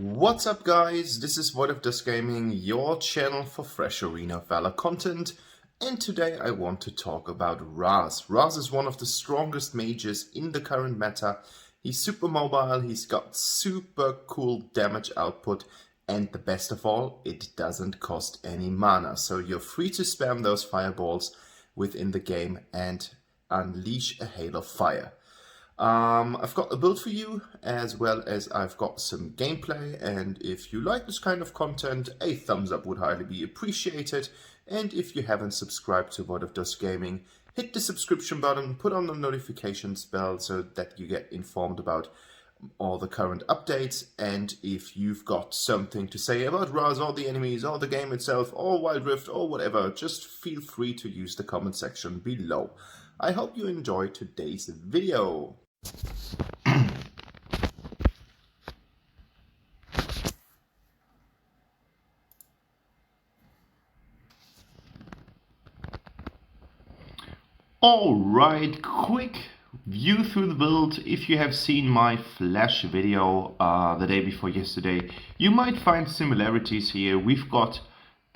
What's up guys, this is Void of Dust Gaming, your channel for fresh Arena Valor content, and today I want to talk about RAZ. RAZ is one of the strongest mages in the current meta. He's super mobile, he's got super cool damage output, and the best of all, it doesn't cost any mana, so you're free to spam those fireballs within the game and unleash a hail of fire. I've got a build for you, as well as I've got some gameplay, and if you like this kind of content, a thumbs up would highly be appreciated. And if you haven't subscribed to Void of Dust Gaming, hit the subscription button, put on the notifications bell so that you get informed about all the current updates. And if you've got something to say about RAZ or the enemies or the game itself or Wild Rift or whatever, just feel free to use the comment section below. I hope you enjoy today's video. Alright, quick view through the build. If you have seen my flash video the day before yesterday, you might find similarities here. We've got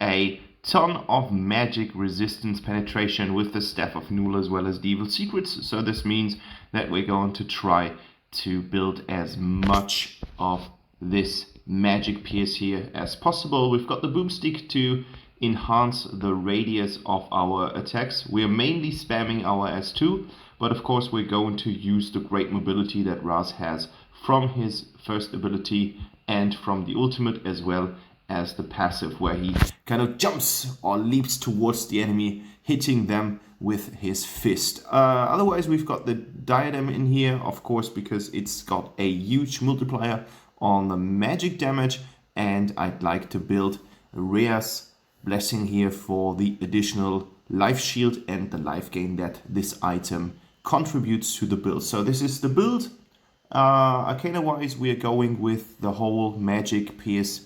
a ton of magic resistance penetration with the Staff of Nul as well as the Evil Secrets, so this means that we're going to try to build as much of this magic pierce here as possible. We've got the boomstick to enhance the radius of our attacks. We are mainly spamming our S2, but of course we're going to use the great mobility that RAZ has from his first ability and from the ultimate, as well as the passive, where he kind of jumps or leaps towards the enemy, hitting them with his fist. Otherwise, we've got the diadem in here, of course, because it's got a huge multiplier on the magic damage, and I'd like to build RAZ blessing here for the additional life shield and the life gain that this item contributes to the build. So this is the build. Arcana wise, we are going with the whole magic pierce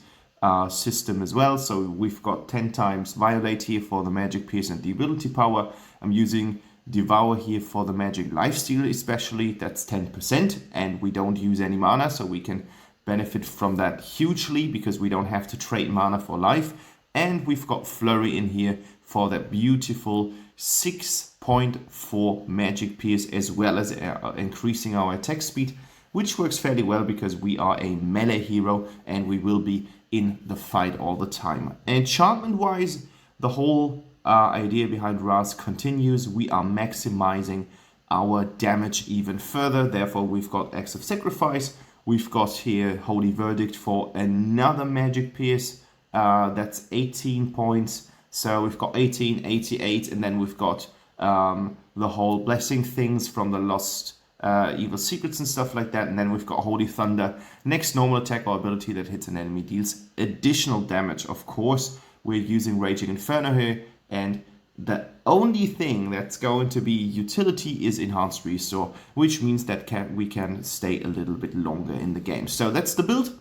system as well. So we've got 10 times Violate here for the magic pierce and the ability power. I'm using Devour here for the magic lifesteal especially. That's 10%, and we don't use any mana, so we can benefit from that hugely because we don't have to trade mana for life. And we've got Flurry in here for that beautiful 6.4 magic pierce, as well as increasing our attack speed, which works fairly well because we are a melee hero and we will be in the fight all the time. Enchantment wise, the whole idea behind RAZ continues. We are maximizing our damage even further. Therefore, we've got Acts of Sacrifice. We've got here Holy Verdict for another magic pierce. That's 18 points. So we've got 18, 88, and then we've got the whole blessing things from the lost evil secrets and stuff like that. And then we've got Holy Thunder. Next normal attack or ability that hits an enemy deals additional damage. Of course, we're using Raging Inferno here, and the only thing that's going to be utility is Enhanced Restore, which means that we can stay a little bit longer in the game. So that's the build.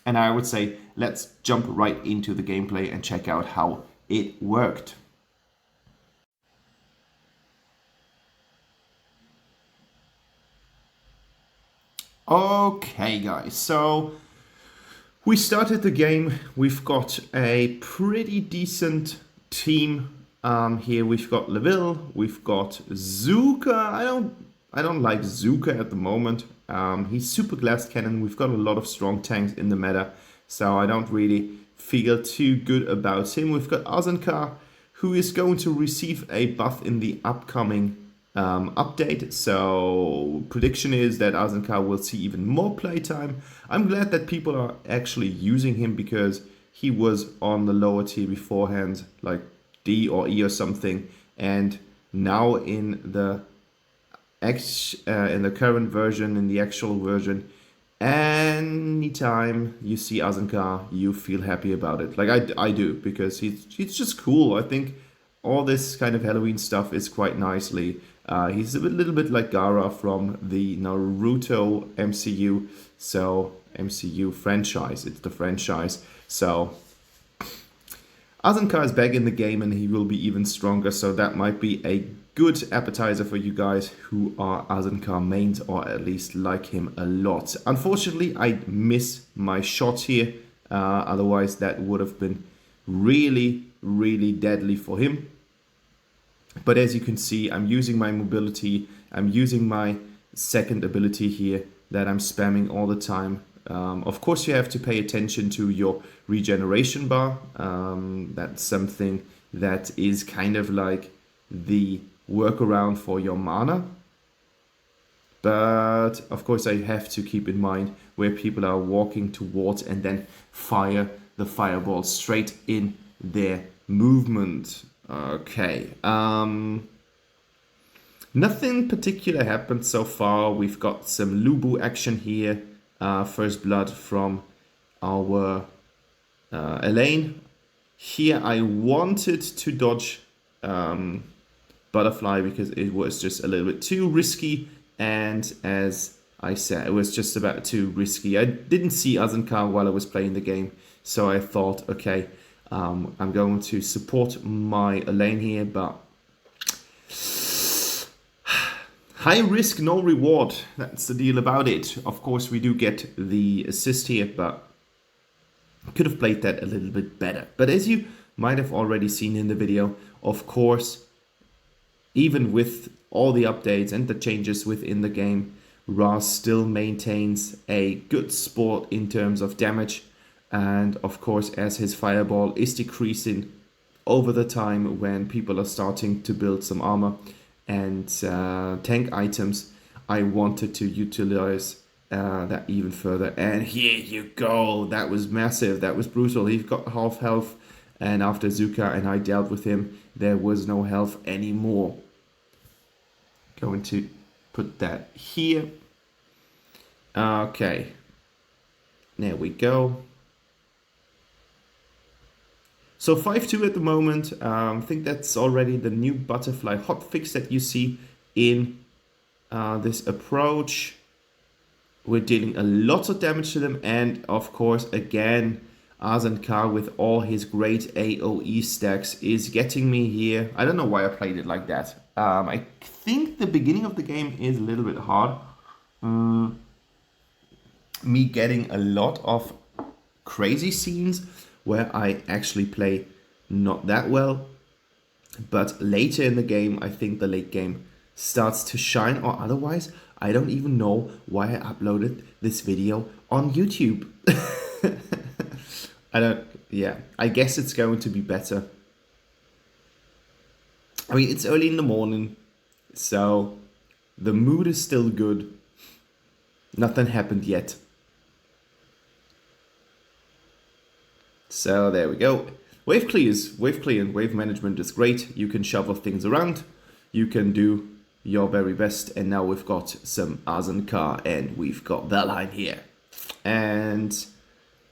And I would say let's jump right into the gameplay and check out how it worked. Okay guys, so we started the game. We've got a pretty decent team here. We've got Leville, we've got Zuka. I don't like Zuka at the moment. He's super glass cannon. We've got a lot of strong tanks in the meta, so I don't really feel too good about him. We've got Azankar, who is going to receive a buff in the upcoming update. So prediction is that Azankar will see even more playtime. I'm glad that people are actually using him because he was on the lower tier beforehand, like D or E or something, and now in the current version, in the actual version, anytime you see Azankar, you feel happy about it. Like I do, because he's just cool. I think all this kind of Halloween stuff is quite nicely. He's a little bit like Gaara from the Naruto MCU. So MCU franchise, it's the franchise. So Azankar is back in the game and he will be even stronger, so that might be a good appetizer for you guys who are Azankar mains or at least like him a lot. Unfortunately, I miss my shot here, otherwise that would have been really, really deadly for him. But as you can see, I'm using my mobility, I'm using my second ability here that I'm spamming all the time. Of course, you have to pay attention to your regeneration bar. That's something that is kind of like the workaround for your mana. But of course, I have to keep in mind where people are walking towards and then fire the fireball straight in their movement. Okay. Nothing particular happened so far. We've got some Lubu action here. First blood from our Elaine. Here I wanted to dodge Butterfly because it was just a little bit too risky. And as I said, it was just about too risky. I didn't see Azankar while I was playing the game. So I thought, okay, I'm going to support my Elaine here, but high risk, no reward. That's the deal about it. Of course, we do get the assist here, but could have played that a little bit better. But as you might have already seen in the video, of course, even with all the updates and the changes within the game, RAZ still maintains a good spot in terms of damage. And of course, as his fireball is decreasing over the time when people are starting to build some armor and tank items, I wanted to utilize that even further. And here you go. That was massive. That was brutal. He got half health. And after Zuka and I dealt with him, there was no health anymore. Going to put that here. Okay. There we go. So 5-2 at the moment. I think that's already the new butterfly hotfix that you see in this approach. We're dealing a lot of damage to them. And of course, again, Azankar with all his great AoE stacks is getting me here. I don't know why I played it like that. I think the beginning of the game is a little bit hard. Me getting a lot of crazy scenes where I actually play not that well. But later in the game, I think the late game starts to shine, or otherwise, I don't even know why I uploaded this video on YouTube. I guess it's going to be better. I mean, it's early in the morning, so the mood is still good. Nothing happened yet. So there we go. Wave clear and wave management is great. You can shovel things around. You can do your very best. And now we've got some Azankar and we've got Valheim here. And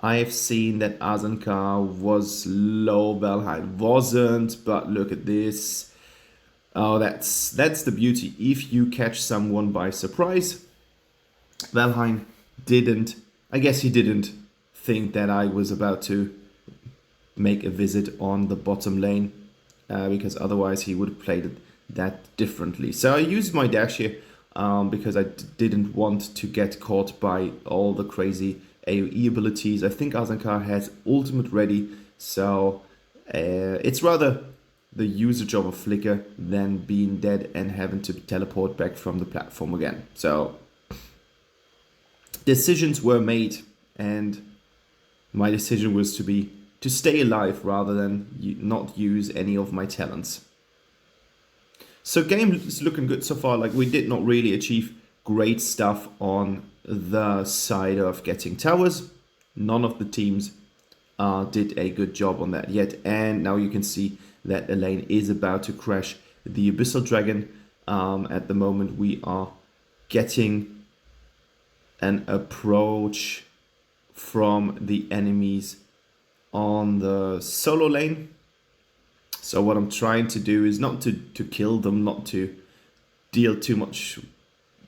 I've seen that Azankar was low, Valheim wasn't. But look at this. Oh, that's the beauty. If you catch someone by surprise, Valheim didn't. I guess he didn't think that I was about to make a visit on the bottom lane, because otherwise he would have played it that differently. So I used my dash here because I didn't want to get caught by all the crazy AoE abilities. I think Azankar has ultimate ready, so it's rather the usage of a flicker than being dead and having to teleport back from the platform again. So decisions were made, and my decision was to stay alive rather than not use any of my talents. So game is looking good so far. Like, we did not really achieve great stuff on the side of getting towers. None of the teams did a good job on that yet. And now you can see that Elaine is about to crash the Abyssal Dragon. At the moment we are getting an approach from the enemies on the solo lane. So what I'm trying to do is not to kill them, not to deal too much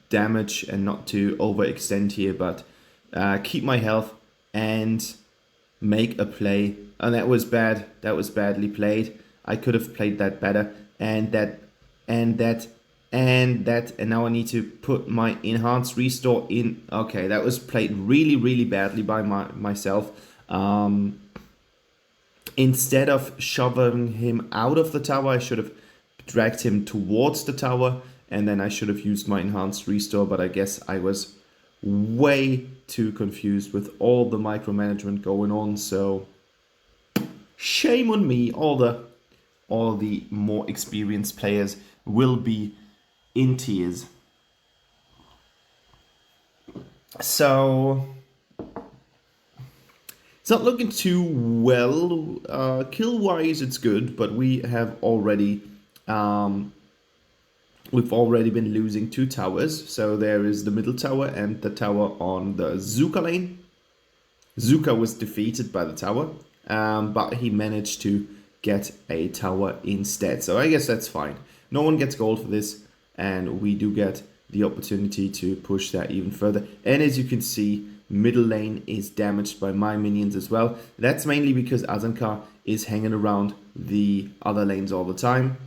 damage and not to overextend here, but keep my health and make a play And that was bad. That was badly played. I could have played that better. And that, and that, and that. And now I need to put my enhanced restore in. Okay, that was played really, really badly by myself. Instead of shoving him out of the tower, I should have dragged him towards the tower. And then I should have used my enhanced restore. But I guess I was way too confused with all the micromanagement going on. So shame on me. All the more experienced players will be in tears. So it's not looking too well. Kill wise, it's good, but we have already we've already been losing 2 towers. So there is the middle tower and the tower on the Zuka lane. Zuka was defeated by the tower, but he managed to get a tower instead. So I guess that's fine. No one gets gold for this, and we do get the opportunity to push that even further. And as you can see, middle lane is damaged by my minions as well. That's mainly because Azankar is hanging around the other lanes all the time.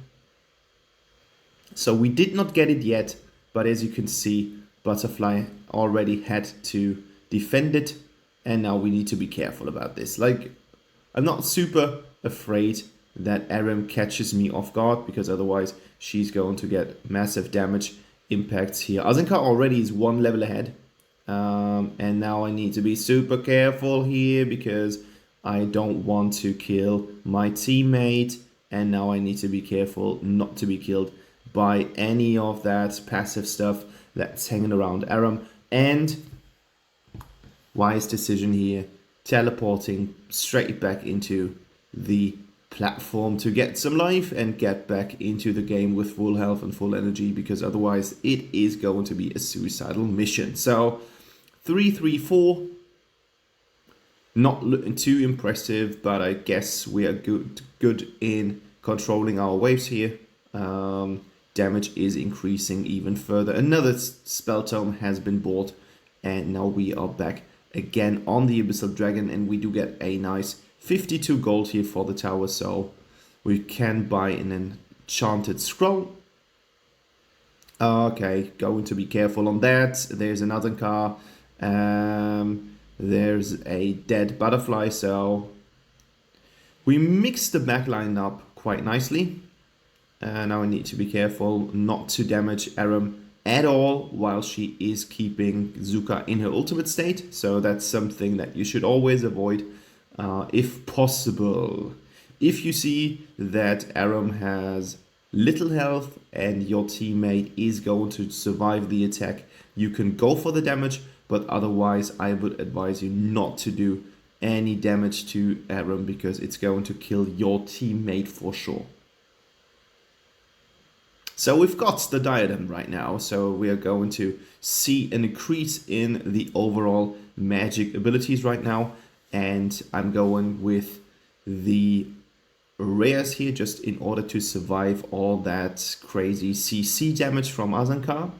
So we did not get it yet, but as you can see, Butterfly already had to defend it, and now we need to be careful about this. Like, I'm not super afraid that Aram catches me off guard, because otherwise she's going to get massive damage impacts here. Azankar already is 1 level ahead, and now I need to be super careful here because I don't want to kill my teammate, and now I need to be careful not to be killed by any of that passive stuff that's hanging around Aram. And wise decision here, teleporting straight back into the platform to get some life and get back into the game with full health and full energy, because otherwise it is going to be a suicidal mission. So 3-3-4, not looking too impressive, but I guess we are good in controlling our waves here. Damage is increasing even further. Another spell tome has been bought, and now we are back again on the Abyssal Dragon, and we do get a nice 52 gold here for the tower, so we can buy an enchanted scroll. Okay, going to be careful on that. There's another car. There's a dead butterfly, so we mix the backline up quite nicely. Now I need to be careful not to damage Aram at all while she is keeping Zuka in her ultimate state. So that's something that you should always avoid if possible. If you see that Aram has little health and your teammate is going to survive the attack, you can go for the damage, but otherwise I would advise you not to do any damage to Aram because it's going to kill your teammate for sure. So we've got the diadem right now, so we are going to see an increase in the overall magic abilities right now, and I'm going with the rares here just in order to survive all that crazy CC damage from Azankar.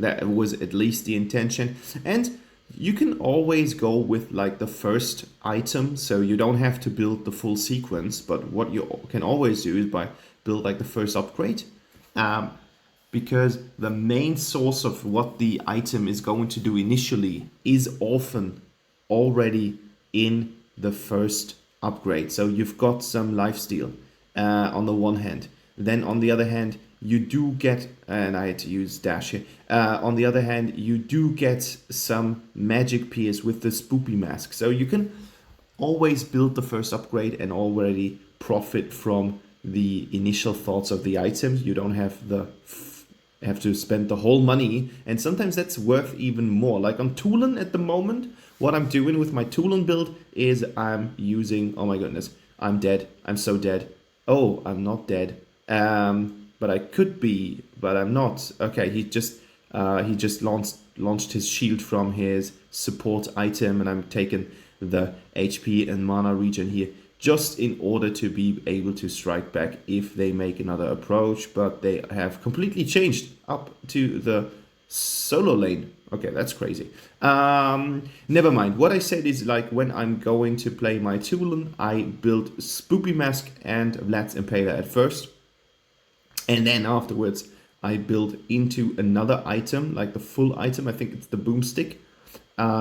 That was at least the intention, and you can always go with like the first item, so you don't have to build the full sequence, but what you can always do is by build like the first upgrade. Because the main source of what the item is going to do initially is often already in the first upgrade. So you've got some lifesteal on the one hand. Then on the other hand, you do get, and I had to use dash here. On the other hand, you do get some magic pierce with the spoopy mask. So you can always build the first upgrade and already profit from the initial thoughts of the items. You don't have to spend the whole money, and sometimes that's worth even more. Like on Tulan at the moment, what I'm doing with my Tulan build is I'm using, oh my goodness, I'm dead. I'm so dead. Oh, I'm not dead. But I could be, but I'm not. Okay, he just launched his shield from his support item, and I'm taking the HP and mana regen here, just in order to be able to strike back if they make another approach. But they have completely changed up to the Solo lane. Okay, that's crazy. Never mind. What I said is like when I'm going to play my Tulin, I build Spoopy Mask and Vlad's Impaler at first. And then afterwards, I build into another item, like the full item. I think it's the Boomstick.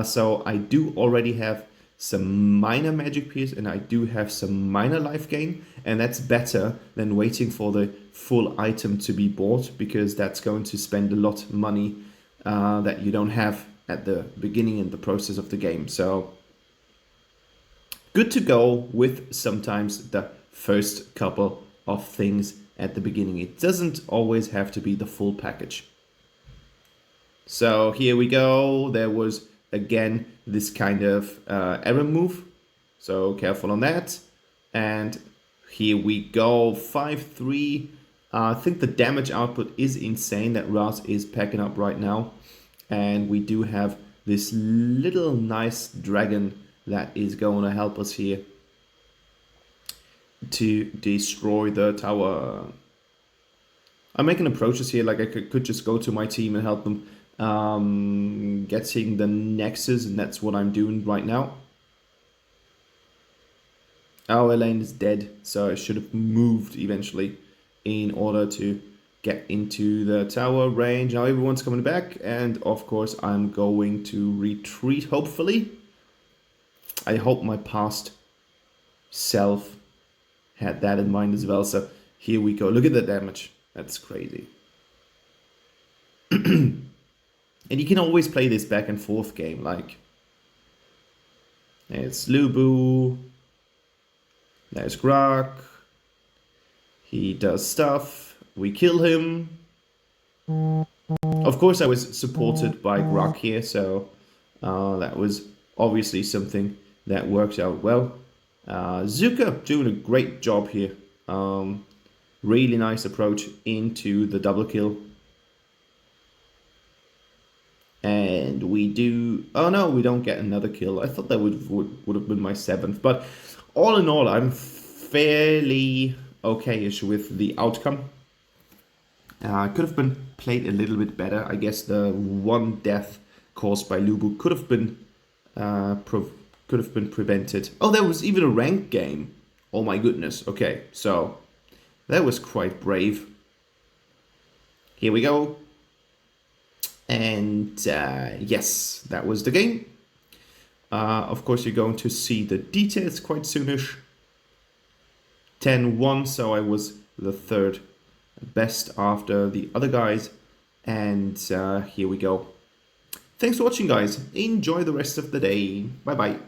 So I do already have some minor magic piece and I do have some minor life gain, and that's better than waiting for the full item to be bought, because that's going to spend a lot of money that you don't have at the beginning in the process of the game. So good to go with sometimes the first couple of things at the beginning. It doesn't always have to be the full package. So here we go. There was again this kind of error move, so careful on that. And here we go, 5-3. I think the damage output is insane that RAZ is packing up right now, and we do have this little nice dragon that is going to help us here to destroy the tower. I'm making approaches here, like I could just go to my team and help them getting the Nexus, and that's what I'm doing right now. Our lane is dead, so I should have moved eventually in order to get into the tower range. Now everyone's coming back, and of course I'm going to retreat, hopefully. I hope my past self had that in mind as well. So here we go. Look at the damage. That's crazy. And you can always play this back and forth game, like there's Lubu, there's Grok, he does stuff, we kill him. Of course I was supported by Grok here, so that was obviously something that worked out well. Zuka doing a great job here. Really nice approach into the double kill. And we do... Oh no, we don't get another kill. I thought that would have been my 7th. But all in all, I'm fairly okay-ish with the outcome. Could have been played a little bit better. I guess the one death caused by Lubu could have been prevented. Oh, there was even a ranked game. Oh my goodness. Okay, so that was quite brave. Here we go. And yes, that was the game. Of course, you're going to see the details quite soonish. 10-1, so I was the 3rd best after the other guys. And here we go. Thanks for watching, guys. Enjoy the rest of the day. Bye-bye.